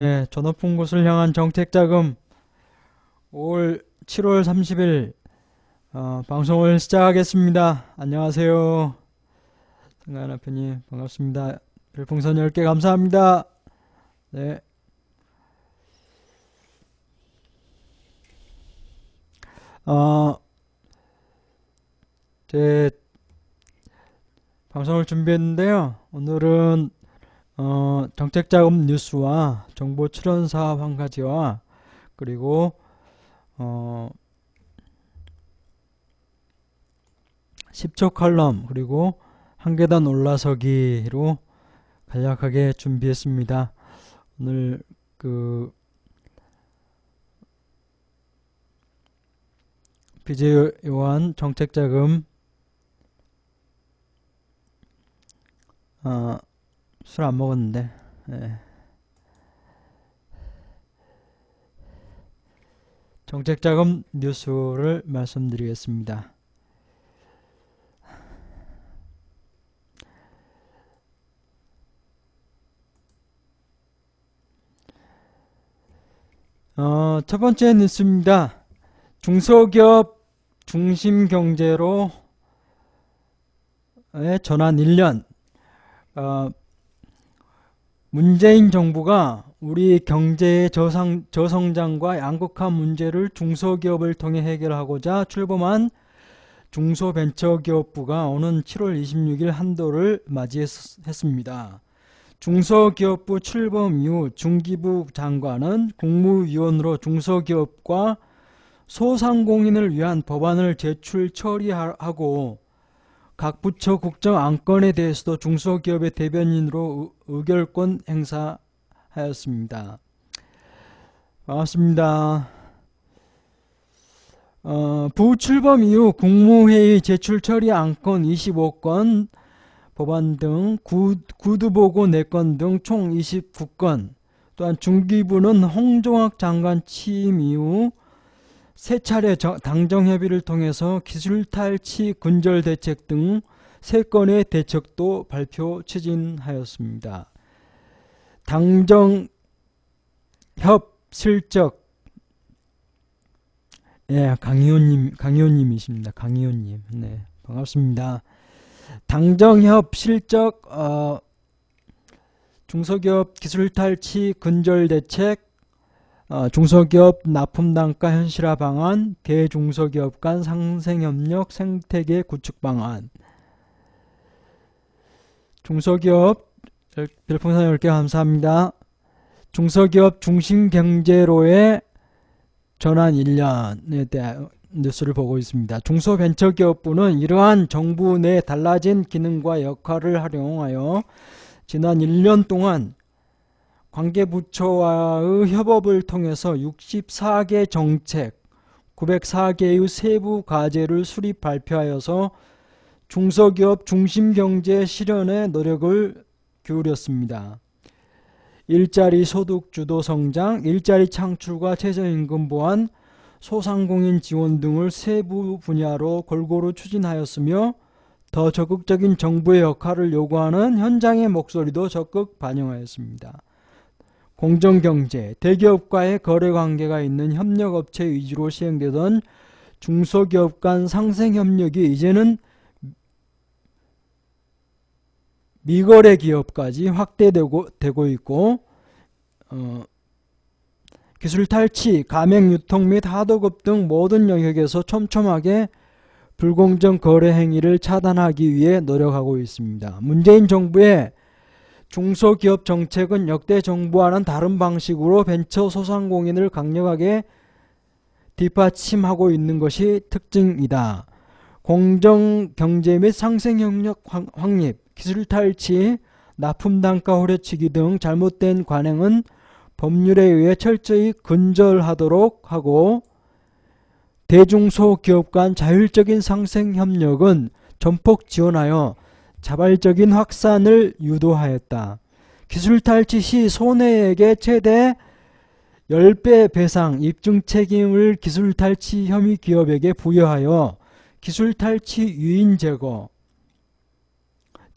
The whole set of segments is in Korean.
네, 저 높은 곳을 향한 정책자금 7월 30일 방송을 시작하겠습니다. 안녕하세요. 승관 대표님 반갑습니다. 별풍선 10개 감사합니다. 네, 어, 제 방송을 준비했는데요. 오늘은 정책자금 뉴스와 정보 출연 사업 한 가지와 그리고 어, 10초 칼럼 그리고 한 계단 올라서기로 간략하게 준비했습니다. 오늘 그 BJ 요한 정책자금 술 안 먹었는데 정책자금 뉴스를 말씀드리겠습니다. 첫 번째 뉴스입니다. 중소기업 중심 경제로 전환 1년. 문재인 정부가 우리 경제의 저성장과 양극화 문제를 중소기업을 통해 해결하고자 출범한 중소벤처기업부가 오는 7월 26일 한도를 맞이했습니다. 중소기업부 출범 이후 중기부 장관은 국무위원으로 중소기업과 소상공인을 위한 법안을 제출 처리하고 각 부처 국정 안건에 대해서도 중소기업의 대변인으로 의결권 행사하였습니다. 반갑습니다. 부 출범 이후 국무회의 제출 처리 안건 25건, 법안 등 구두보고 4건 등 총 29건, 또한 중기부는 홍종학 장관 취임 이후 3차례 당정협의를 통해서 기술탈취 근절대책 등 3건의 대책도 발표 추진하였습니다. 당정협 실적 강의원님이십니다. 강의원님. 네, 반갑습니다. 당정협 실적 중소기업 기술탈취 근절대책 중소기업 납품단가 현실화 방안, 대중소기업 간 상생협력 생태계 구축 방안. 중소기업 별풍선 10개 감사합니다. 중소기업 중심경제로의 전환 1년에 대한 뉴스를 보고 있습니다. 중소벤처기업부는 이러한 정부 내 달라진 기능과 역할을 활용하여 지난 1년 동안 관계부처와의 협업을 통해서 64개 정책, 904개의 세부 과제를 수립 발표하여서 중소기업 중심경제 실현에 노력을 기울였습니다. 일자리 소득 주도 성장, 일자리 창출과 최저임금 보완, 소상공인 지원 등을 세부 분야로 골고루 추진하였으며 더 적극적인 정부의 역할을 요구하는 현장의 목소리도 적극 반영하였습니다. 공정경제, 대기업과의 거래관계가 있는 협력업체 위주로 시행되던 중소기업 간 상생협력이 이제는 미거래 기업까지 확대되고 있고 기술탈취, 가맹유통 및 하도급 등 모든 영역에서 촘촘하게 불공정 거래 행위를 차단하기 위해 노력하고 있습니다. 문재인 정부의 중소기업 정책은 역대 정부와는 다른 방식으로 벤처 소상공인을 강력하게 뒷받침하고 있는 것이 특징이다. 공정경제 및 상생협력 확립, 기술탈취, 납품단가 후려치기 등 잘못된 관행은 법률에 의해 철저히 근절하도록 하고 대중소기업 간 자율적인 상생협력은 전폭 지원하여 자발적인 확산을 유도하였다. 기술탈취 시 손해액의 최대 10배 배상 입증 책임을 기술탈취 혐의 기업에게 부여하여 기술탈취 유인 제거,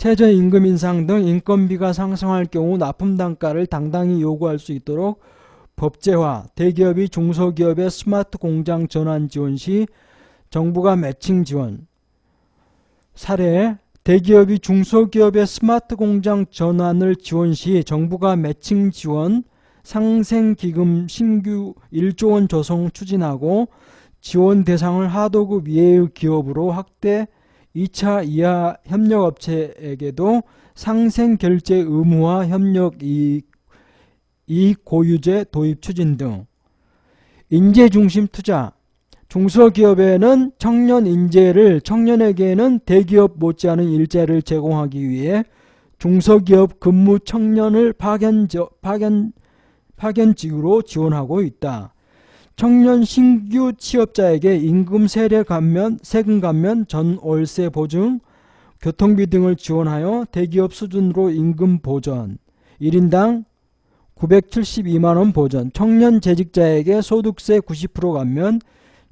최저임금 인상 등 인건비가 상승할 경우 납품 단가를 당당히 요구할 수 있도록 법제화, 대기업이 중소기업의 스마트 공장 전환 지원 시 정부가 매칭 지원. 사례, 대기업이 중소기업의 스마트 공장 전환을 지원 시 정부가 매칭 지원, 상생기금 신규 1조 원 조성 추진하고 지원 대상을 하도급 이하의 기업으로 확대, 2차 이하 협력업체에게도 상생결제 의무화 협력이익 고유제 도입 추진 등. 인재중심 투자. 중소기업에는 청년 인재를, 청년에게는 대기업 못지않은 일자리를 제공하기 위해 중소기업 근무 청년을 파견직으로 지원하고 있다. 청년 신규 취업자에게 임금 세금 감면, 전월세 보증, 교통비 등을 지원하여 대기업 수준으로 임금 보전, 1인당 972만원 보전, 청년 재직자에게 소득세 90% 감면,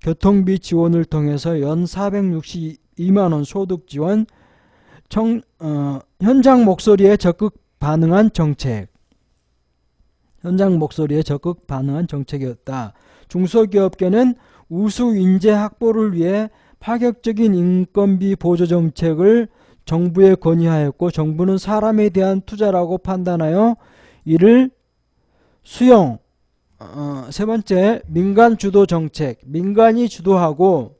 교통비 지원을 통해서 연 462만원 소득 지원, 현장 목소리에 적극 반응한 정책. 현장 목소리에 적극 반응한 정책이었다. 중소기업계는 우수 인재 확보를 위해 파격적인 인건비 보조 정책을 정부에 건의하였고 정부는 사람에 대한 투자라고 판단하여 이를 수용. 세 번째, 민간 주도 정책. 민간이 주도하고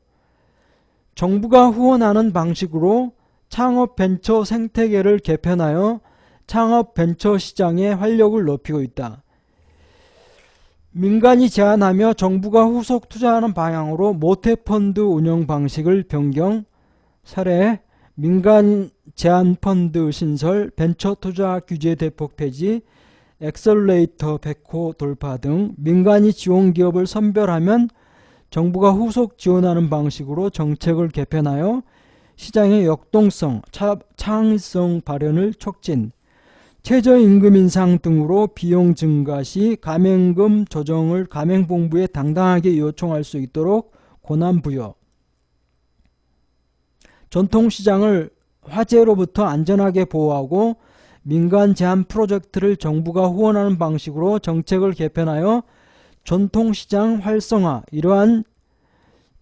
정부가 후원하는 방식으로 창업 벤처 생태계를 개편하여 창업 벤처 시장의 활력을 높이고 있다. 민간이 제안하며 정부가 후속 투자하는 방향으로 모태펀드 운영 방식을 변경. 사례, 민간 제안펀드 신설, 벤처 투자 규제 대폭 폐지, 엑셀레이터 100호 돌파 등. 민간이 지원 기업을 선별하면 정부가 후속 지원하는 방식으로 정책을 개편하여 시장의 역동성, 창의성 발현을 촉진. 최저임금 인상 등으로 비용 증가 시 가맹금 조정을 가맹본부에 당당하게 요청할 수 있도록 권한 부여. 전통시장을 화재로부터 안전하게 보호하고 민간 제한 프로젝트를 정부가 후원하는 방식으로 정책을 개편하여 전통시장 활성화. 이러한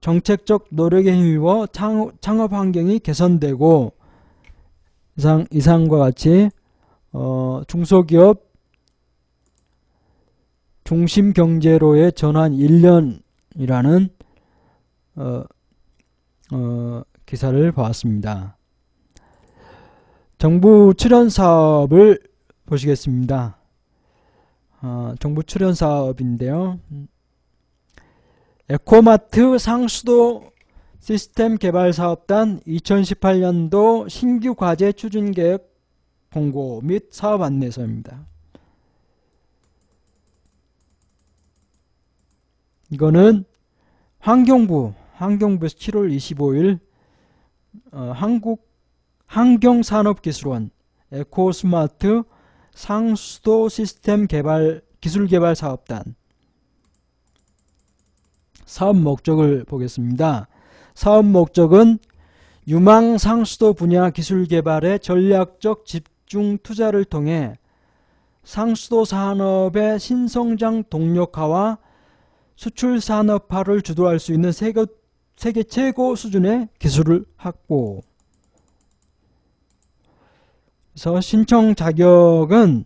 정책적 노력에 힘입어 창업 환경이 개선되고 이상과 같이 중소기업 중심경제로의 전환 1년이라는 기사를 보았습니다. 정부 출연 사업을 보시겠습니다. 정부 출연 사업인데요. 에코마트 상수도 시스템 개발 사업단 2018년도 신규 과제 추진 계획 공고 및 사업 안내서입니다. 이거는 환경부에서 7월 25일 한국환경산업기술원 에코스마트 상수도 시스템 기술개발 사업단. 사업 목적을 보겠습니다. 사업 목적은 유망 상수도 분야 기술개발의 전략적 집중 투자를 통해 상수도 산업의 신성장 동력화와 수출 산업화를 주도할 수 있는 세계 최고 수준의 기술을 확보. 그래서 신청 자격은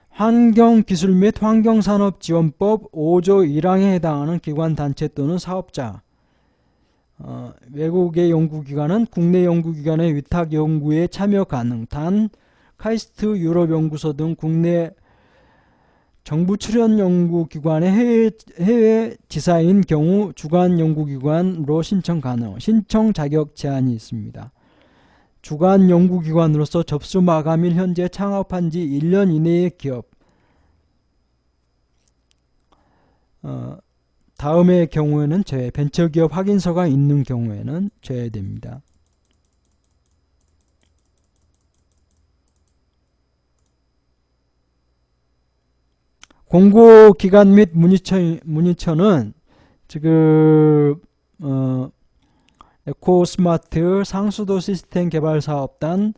환경기술 및 환경산업지원법 5조 1항에 해당하는 기관 단체 또는 사업자. 외국의 연구기관은 국내 연구기관의 위탁 연구에 참여 가능. 단 카이스트 유럽연구소 등 국내 정부 출연 연구기관의 해외 지사인 경우 주관 연구기관으로 신청 가능. 신청 자격 제한이 있습니다. 주관 연구기관으로서 접수 마감일 현재 창업한 지 1년 이내의 기업. 다음의 경우에는 제외, 벤처기업 확인서가 있는 경우에는 제외됩니다. 공고기관 및 문의처는 지금 에코스마트 상수도 시스템 개발 사업단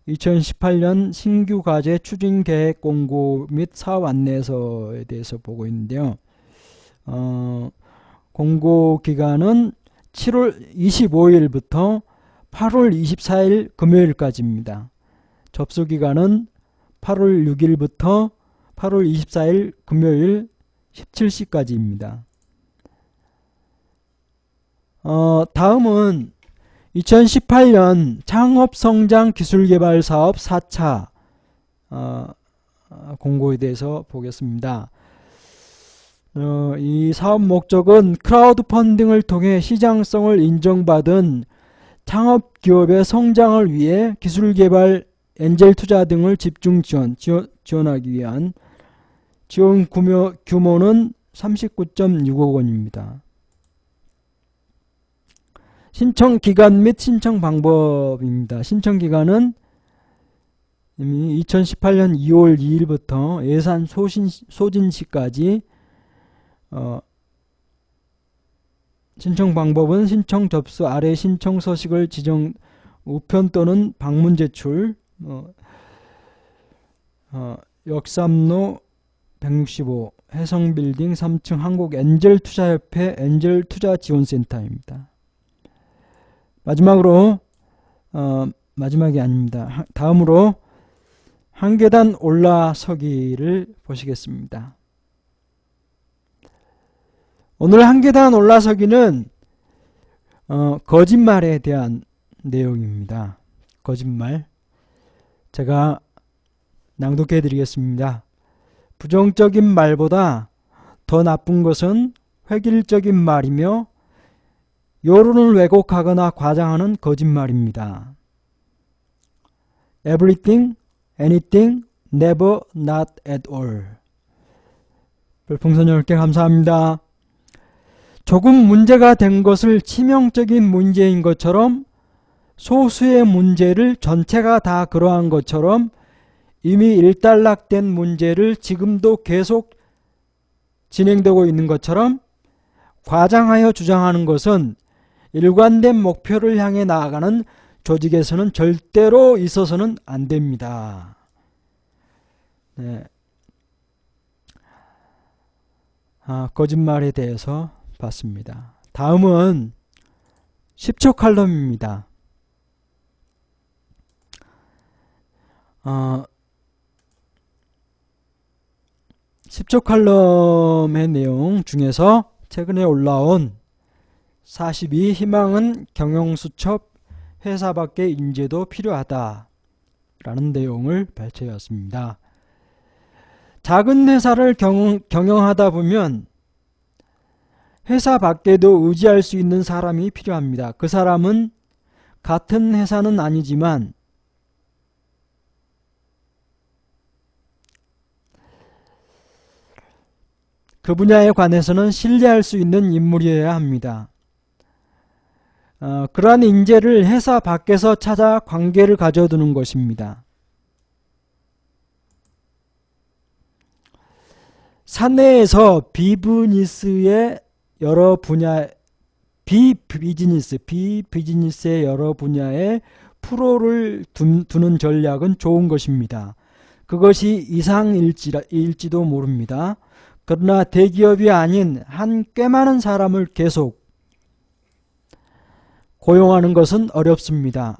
2018년 신규 과제 추진 계획 공고 및 사업 안내서에 대해서 보고 있는데요. 공고 기간은 7월 25일부터 8월 24일 금요일까지입니다. 접수 기간은 8월 6일부터 8월 24일 금요일 17시까지입니다. 다음은 2018년 창업성장기술개발사업 4차 공고에 대해서 보겠습니다. 이 사업 목적은 크라우드 펀딩을 통해 시장성을 인정받은 창업기업의 성장을 위해 기술개발, 엔젤 투자 등을 집중 지원하기 위한 지원 규모는 39.6억 원입니다. 신청 기간 및 신청 방법입니다. 신청 기간은 이미 2018년 2월 2일부터 예산 소진 시까지 신청 방법은 신청 접수 아래 신청 서식을 지정 우편 또는 방문 제출 역삼로 165 해성빌딩 3층 한국엔젤투자협회 엔젤투자지원센터입니다. 마지막으로 마지막이 아닙니다. 다음으로 한계단 올라서기를 보시겠습니다. 오늘 한계단 올라서기는 거짓말에 대한 내용입니다. 거짓말. 제가 낭독해 드리겠습니다. 부정적인 말보다 더 나쁜 것은 획일적인 말이며 여론을 왜곡하거나 과장하는 거짓말입니다. Everything, anything, never, not at all. 별풍선 10개 감사합니다. 조금 문제가 된 것을 치명적인 문제인 것처럼 소수의 문제를 전체가 다 그러한 것처럼 이미 일단락된 문제를 지금도 계속 진행되고 있는 것처럼 과장하여 주장하는 것은 일관된 목표를 향해 나아가는 조직에서는 절대로 있어서는 안 됩니다. 네. 거짓말에 대해서 봤습니다. 다음은 10초 칼럼입니다. 10초 칼럼의 내용 중에서 최근에 올라온 42 희망은 경영수첩 회사 밖의 인재도 필요하다 라는 내용을 발췌했습니다. 작은 회사를 경영하다 보면 회사 밖에도 의지할 수 있는 사람이 필요합니다. 그 사람은 같은 회사는 아니지만 그 분야에 관해서는 신뢰할 수 있는 인물이어야 합니다. 그러한 인재를 회사 밖에서 찾아 관계를 가져두는 것입니다. 사내에서 비즈니스의 여러 프로를 두는 전략은 좋은 것입니다. 그것이 이상일지도 모릅니다. 그러나 대기업이 아닌 한 꽤 많은 사람을 계속 고용하는 것은 어렵습니다.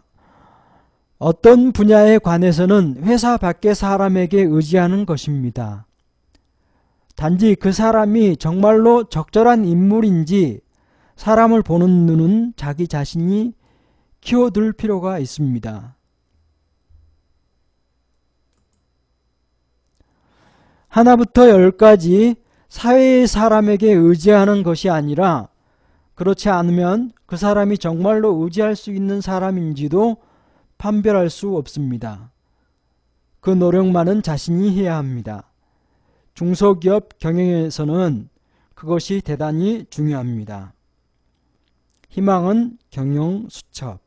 어떤 분야에 관해서는 회사 밖의 사람에게 의지하는 것입니다. 단지 그 사람이 정말로 적절한 인물인지 사람을 보는 눈은 자기 자신이 키워둘 필요가 있습니다. 하나부터 열까지 사회의 사람에게 의지하는 것이 아니라 그렇지 않으면 그 사람이 정말로 의지할 수 있는 사람인지도 판별할 수 없습니다. 그 노력만은 자신이 해야 합니다. 중소기업 경영에서는 그것이 대단히 중요합니다. 희망은 경영수첩.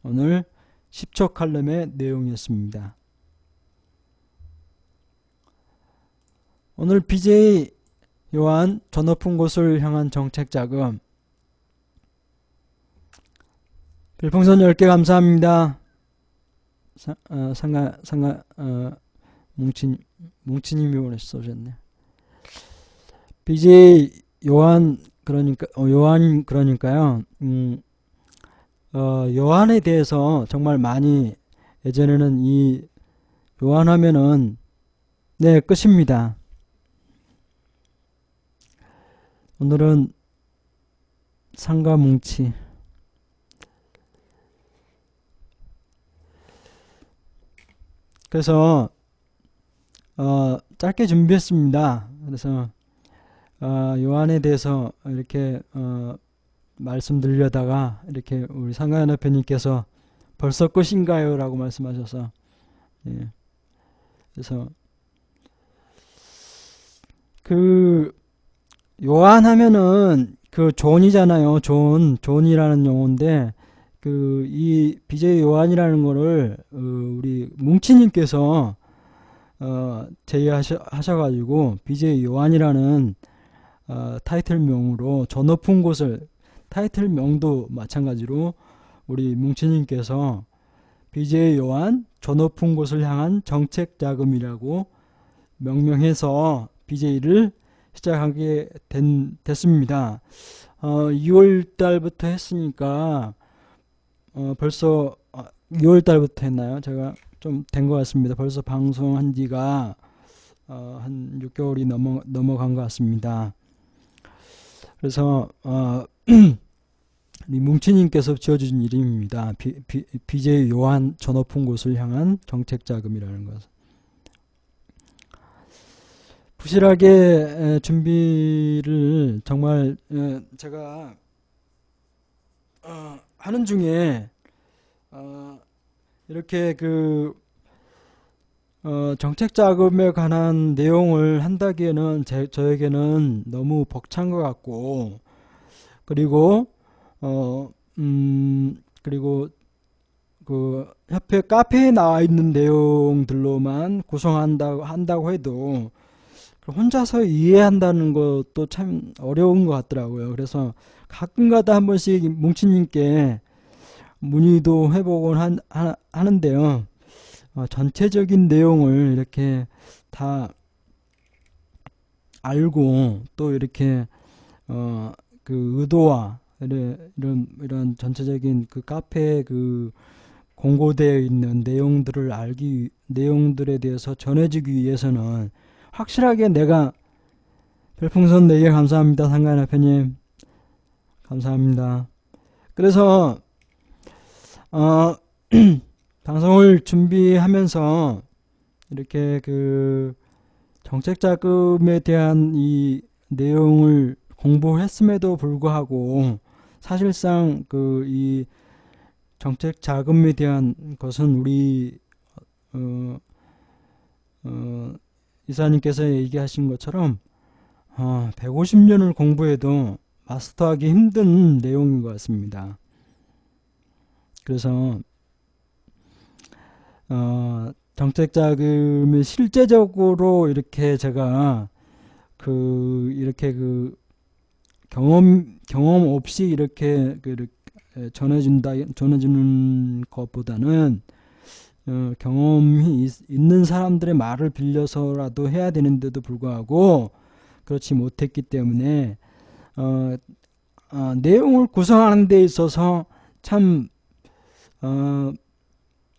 오늘 10초 칼럼의 내용이었습니다. 오늘 BJ 요한 저 높은 곳을 향한 정책자금 별풍선 10개 감사합니다. 뭉치님이 오늘 쏘셨네. BJ 요한 요한 그러니까요. 요한에 대해서 정말 많이 예전에는 이 요한 하면은 네 끝입니다. 오늘은 상가 뭉치. 그래서 짧게 준비했습니다. 그래서 요한에 대해서 이렇게 말씀드리려다가 이렇게 우리 상가연합회님께서 벌써 끝인가요? 라고 말씀하셔서 예. 그래서 그 요한 하면은 그 존이잖아요. 존이라는 용어인데 그 이 BJ 요한이라는 거를 우리 뭉치님께서 제의하셔가지고 BJ 요한이라는 타이틀명으로 저 높은 곳을 타이틀명도 마찬가지로 우리 뭉치님께서 BJ 요한 저 높은 곳을 향한 정책자금이라고 명명해서 BJ를 시작하게 됐습니다. 2월 달부터 했으니까 벌써 2월 달부터 했나요? 제가 좀 된 것 같습니다. 벌써 방송한 지가 한 6개월이 넘어간 것 같습니다. 그래서 이 뭉치님께서 지어주신 이름입니다. BJ 요한 저 높은 곳을 향한 정책자금이라는 것. 부실하게 준비를 정말 제가 하는 중에 이렇게 그 정책자금에 관한 내용을 한다기에는 저에게는 너무 벅찬 것 같고 그리고 그리고 그 협회 카페에 나와 있는 내용들로만 구성한다고 해도 혼자서 이해한다는 것도 참 어려운 것 같더라고요. 그래서 가끔가다 한 번씩 뭉치님께 문의도 해보곤 하는데요. 전체적인 내용을 이렇게 다 알고 또 이렇게 그 의도와 이런 전체적인 그 카페에 그 공고되어 있는 내용들에 대해서 전해주기 위해서는 확실하게 내가 별풍선 4개 감사합니다. 상가연합회님 감사합니다. 그래서 방송을 준비하면서 이렇게 그 정책자금에 대한 이 내용을 공부했음에도 불구하고 사실상 그 이 정책자금에 대한 것은 우리 이사님께서 얘기하신 것처럼 150년을 공부해도 마스터하기 힘든 내용인 것 같습니다. 그래서 정책자금을 실제적으로 이렇게 제가 이렇게 경험 없이 이렇게 전해주는 것보다는 경험이 있는 사람들의 말을 빌려서라도 해야 되는데도 불구하고 그렇지 못했기 때문에 내용을 구성하는 데 있어서 참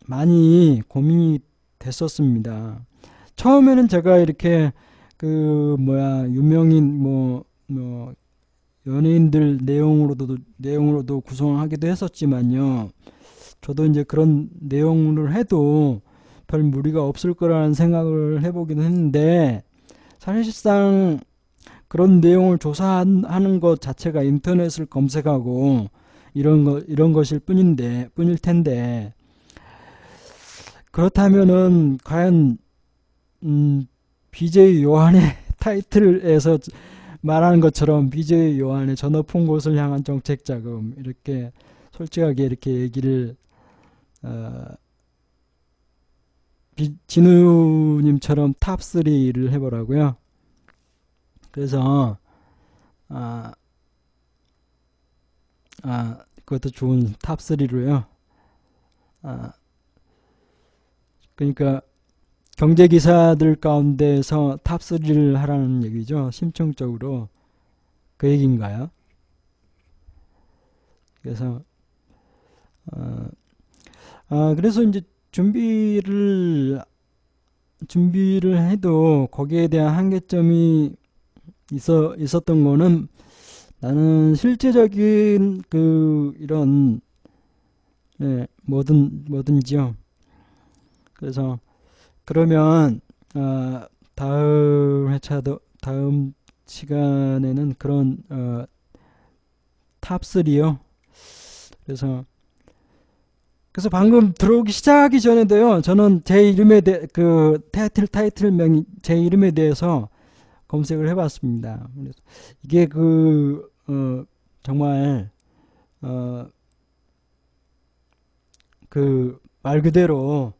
많이 고민이 됐었습니다. 처음에는 제가 이렇게 유명인 연예인들 내용으로도 구성하기도 했었지만요. 저도 이제 그런 내용을 해도 별 무리가 없을 거라는 생각을 해보기도 했는데 사실상 그런 내용을 조사하는 것 자체가 인터넷을 검색하고 이런 것일 뿐일 텐데 그렇다면은 과연 BJ 요한의 타이틀에서 말하는 것처럼 BJ 요한의 저 높은 곳을 향한 정책자금 이렇게 솔직하게 이렇게 얘기를 진우님처럼 탑3를 해보라고요. 그래서 그것도 좋은 탑3로요. 그러니까 경제 기사들 가운데서 탑3를 하라는 얘기죠. 심층적으로 그 얘기인가요? 그래서 그래서 이제 준비를 해도 거기에 대한 한계점이 있었던 거는, 나는 실제적인 이런 뭐든지요. 그래서 그러면 다음 시간에는 그런 탑3요. 그래서 방금 들어오기 시작하기 전에도요, 저는 제 이름에 타이틀명이 제 이름에 대해서 검색을 해봤습니다. 그래서 이게 정말 말 그대로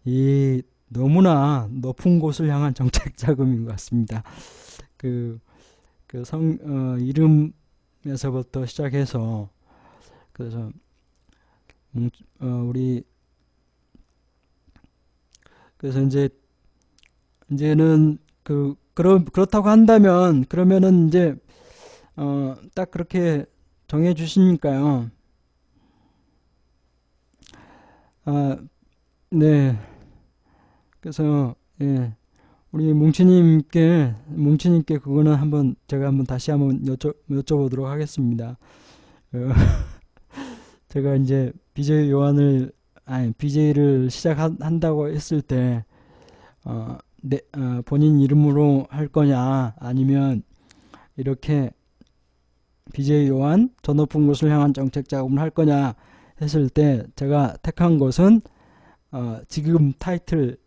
이 너무나 높은 곳을 향한 정책 자금인 것 같습니다. 이름에서부터 시작해서, 그래서 그래서 이제는 그렇다고 한다면, 그러면은 이제 딱 그렇게 정해 주시니까요. 네. 그래서 예, 우리 뭉치님께 그거는 제가 다시 한번 여쭤보도록 하겠습니다. 제가 이제 BJ를 시작한다고 했을 때 본인 이름으로 할 거냐, 아니면 이렇게 BJ 요한 더 높은 곳을 향한 정책 자금을 할 거냐 했을 때, 제가 택한 것은 지금 타이틀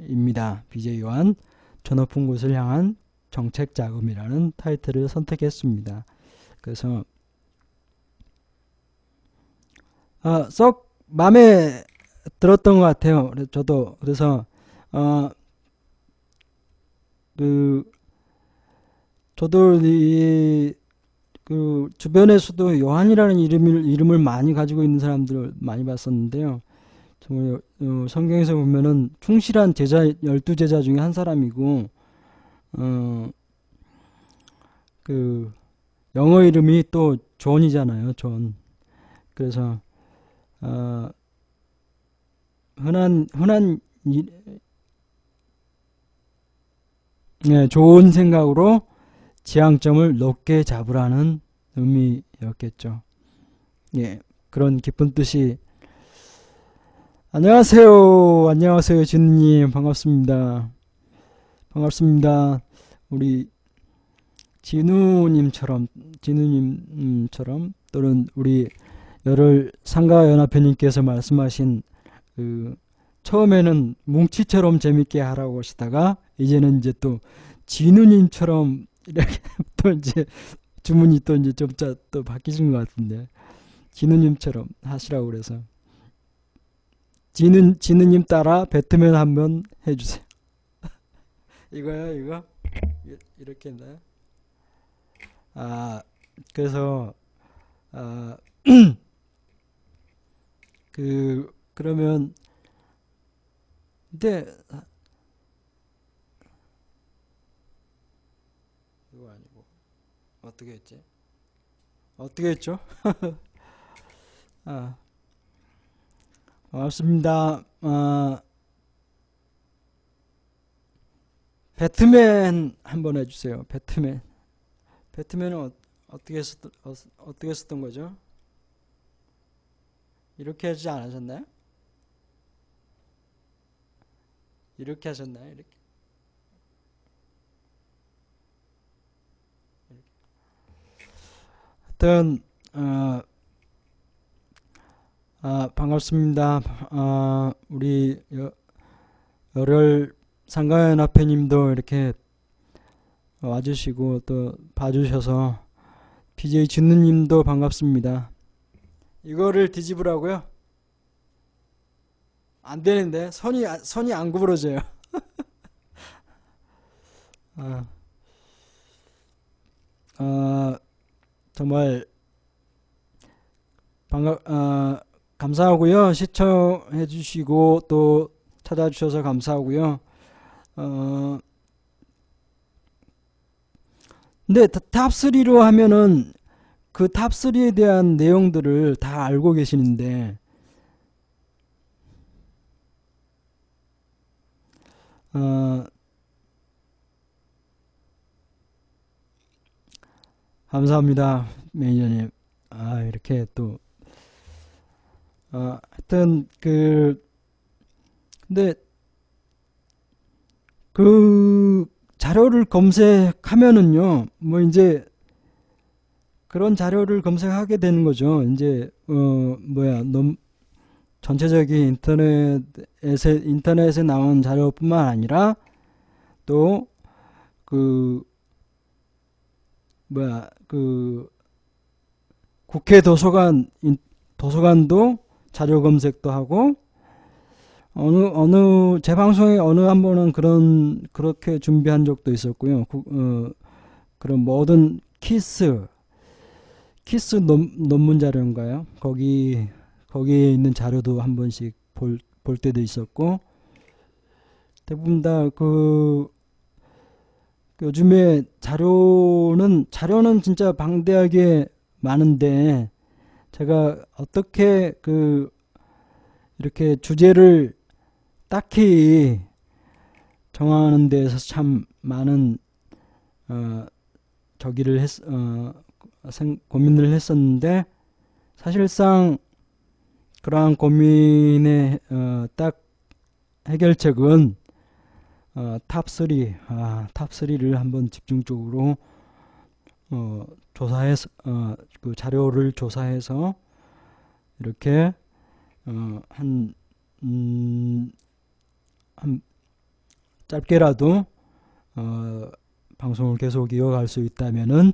입니다. BJ 요한 더 높은 곳을 향한 정책 자금이라는 타이틀을 선택했습니다. 그래서 썩 마음에 들었던 것 같아요. 저도. 그래서 저도 주변에서도 요한이라는 이름을 많이 가지고 있는 사람들을 많이 봤었는데요. 정말 성경에서 보면은 충실한 제자 12제자 중에 한 사람이고, 영어 이름이 또 존이잖아요. 존. 그래서 흔한 좋은 생각으로 지향점을 높게 잡으라는 의미였겠죠. 예, 그런 깊은 뜻이. 안녕하세요, 진우님. 반갑습니다. 우리 진우님처럼, 또는 우리 상가연합회님께서 말씀하신 처음에는 뭉치처럼 재밌게 하라고 하시다가, 이제는 이제 또 진우님처럼 이렇게 또 이제 주문이 또 이제 좀 또 바뀌신 것 같은데, 진우님처럼 하시라고 그래서 진우님 따라 배트맨 한번 해주세요. 이거요, 이거 이렇게 했나요? 그래서 그러면 근데 이거 아니고 어떻게 했죠? 반갑습니다. 배트맨 한번 해주세요. 배트맨은 어떻게 했었던 거죠? 이렇게 하지 않으셨나요? 이렇게 하셨나요? 이렇게. 하여튼 반갑습니다. 우리 열혈 상가연합회님도 이렇게 와주시고 또 봐주셔서, BJ 진우님도 반갑습니다. 이거를 뒤집으라고요? 안 되는데 선이 안 구부러져요. 정말 감사하고요. 시청해 주시고 또 찾아주셔서 감사하고요. 근데 탑3로 하면은 그 탑3에 대한 내용들을 다 알고 계시는데 감사합니다. 매니저님. 이렇게 또 하여튼 근데 그 자료를 검색하면은요, 뭐 이제 그런 자료를 검색하게 되는 거죠. 이제 전체적인 인터넷에 나온 자료뿐만 아니라 또 국회 도서관도 자료 검색도 하고 제 방송에 어느 한 번은 그렇게 준비한 적도 있었고요. 그런 모든 키스 논문 자료인가요? 거기에 있는 자료도 한 번씩 볼 때도 있었고, 대부분 다 요즘에 자료는 진짜 방대하게 많은데, 제가 어떻게 이렇게 주제를 딱히 정하는 데서 참 많은 고민을 했었는데, 사실상 그러한 고민의 딱 해결책은 탑3를 한번 집중적으로 조사해서 그 자료를 조사해서 이렇게 한 짧게라도 방송을 계속 이어갈 수 있다면은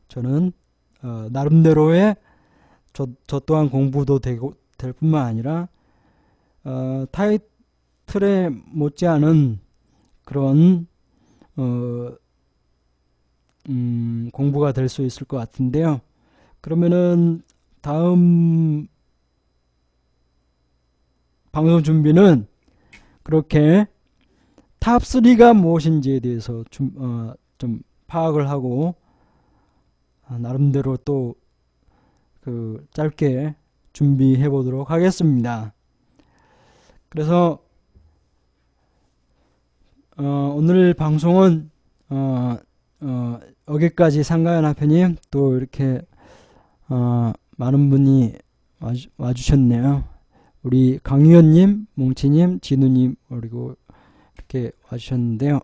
저는 나름대로의 저 또한 공부도 될 뿐만 아니라 타이틀에 못지않은 그런 공부가 될 수 있을 것 같은데요. 그러면은 다음 방송 준비는 그렇게 탑3가 무엇인지에 대해서 좀 파악을 하고 나름대로 또 짧게 준비해 보도록 하겠습니다. 그래서 오늘 방송은 여기까지. 상가연합회님 또 이렇게 많은 분이 와주셨네요. 우리 강유현님, 몽치님, 진우님 그리고 이렇게 와주셨는데요.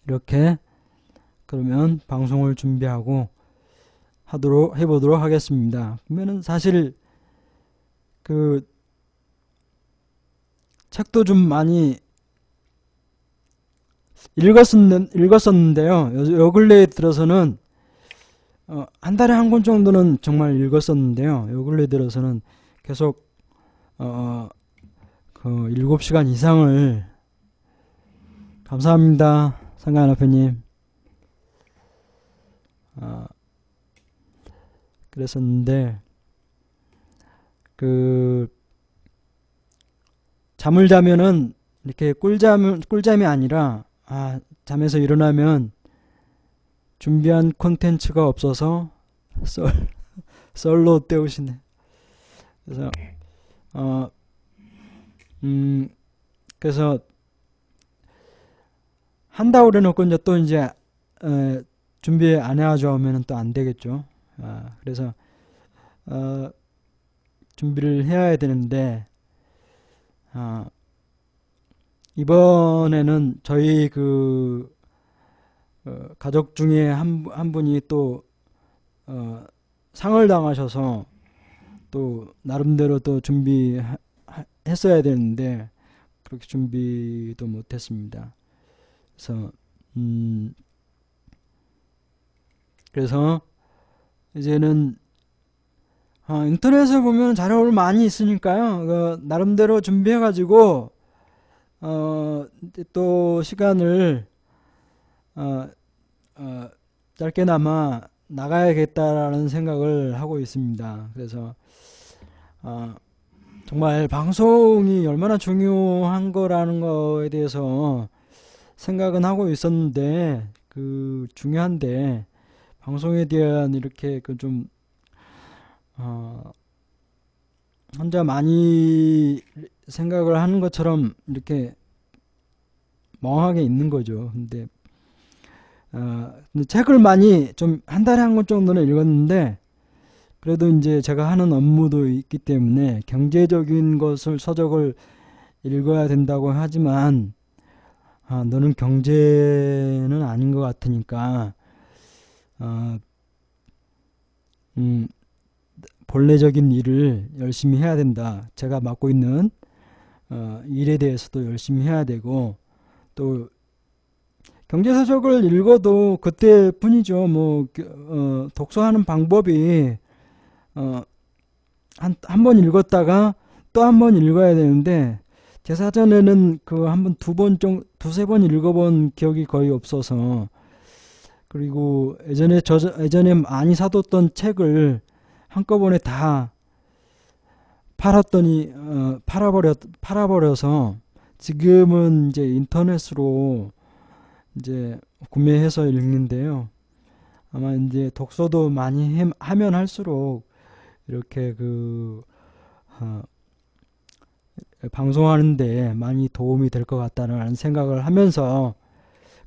이렇게 그러면 방송을 준비하고 해보도록 하겠습니다. 그러면은 사실 책도 좀 많이 읽었었는데요. 요 근래에 들어서는 한 달에 한 권 정도는 정말 읽었었는데요. 요 근래 들어서는 계속 7시간 이상을 감사합니다. 상가연합회님. 그랬었는데 잠을 자면은 이렇게 꿀잠이 아니라 잠에서 일어나면 준비한 콘텐츠가 없어서 썰로 때우시네. 그래서 그래서 한다고 그래놓고 이제 또 이제 준비 안 해가지고 오면은 또 안 되겠죠. 그래서 준비를 해야 되는데 이번에는 저희 가족 중에 한 분이 또 상을 당하셔서 또 나름대로 또 준비했어야 되는데 그렇게 준비도 못했습니다. 그래서 이제는 인터넷에 보면 자료를 많이 있으니까요. 나름대로 준비해가지고 또 시간을 짧게나마 나가야겠다라는 생각을 하고 있습니다. 그래서 정말 방송이 얼마나 중요한 거라는 거에 대해서 생각은 하고 있었는데 중요한데 방송에 대한 이렇게 좀 혼자 많이 생각을 하는 것처럼 이렇게 멍하게 있는 거죠. 근데 책을 많이 좀 한 달에 한 권 정도는 읽었는데 그래도 이제 제가 하는 업무도 있기 때문에 경제적인 것을 서적을 읽어야 된다고 하지만 너는 경제는 아닌 것 같으니까 본래적인 일을 열심히 해야 된다. 제가 맡고 있는 일에 대해서도 열심히 해야 되고 또 경제서적을 읽어도 그때뿐이죠. 뭐 독서하는 방법이 한 번 읽었다가 또 한 번 읽어야 되는데 제 사전에는 한 번, 두세 번 읽어본 기억이 거의 없어서 그리고 예전에 많이 사뒀던 책을 한꺼번에 다 팔아버려서 지금은 이제 인터넷으로 이제 구매해서 읽는데요. 아마 이제 독서도 많이 하면 할수록 이렇게 방송하는데 많이 도움이 될 것 같다는 생각을 하면서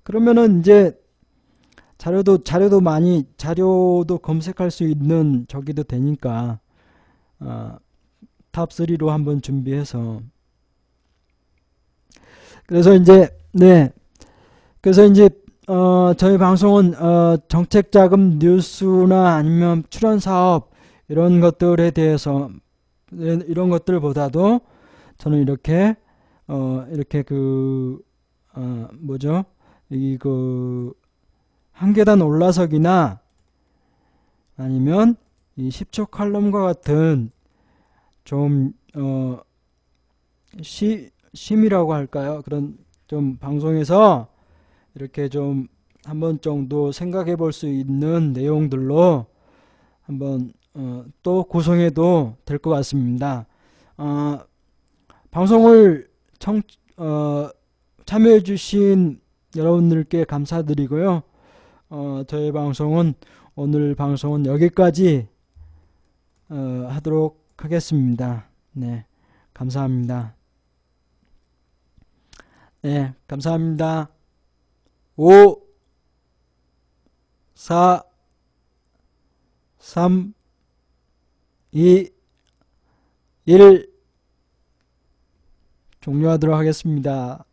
그러면은 이제 자료도 검색할 수 있는 저기도 되니까 탑3로 한번 준비해서 그래서 이제 저희 방송은 정책자금 뉴스나 아니면 출연 사업 이런 것들에 대해서 이런 것들보다도 저는 이렇게 뭐죠? 한 계단 올라서기나 아니면 이 10초 칼럼과 같은 좀 심이라고 할까요? 그런 좀 방송에서 이렇게 좀 한 번 정도 생각해 볼 수 있는 내용들로 한번 또 구성해도 될 것 같습니다. 방송을 참여해 주신 여러분들께 감사드리고요. 저희 오늘 방송은 여기까지 하도록 하겠습니다. 네, 감사합니다. 네, 감사합니다. 5, 4, 3, 2, 1 종료하도록 하겠습니다.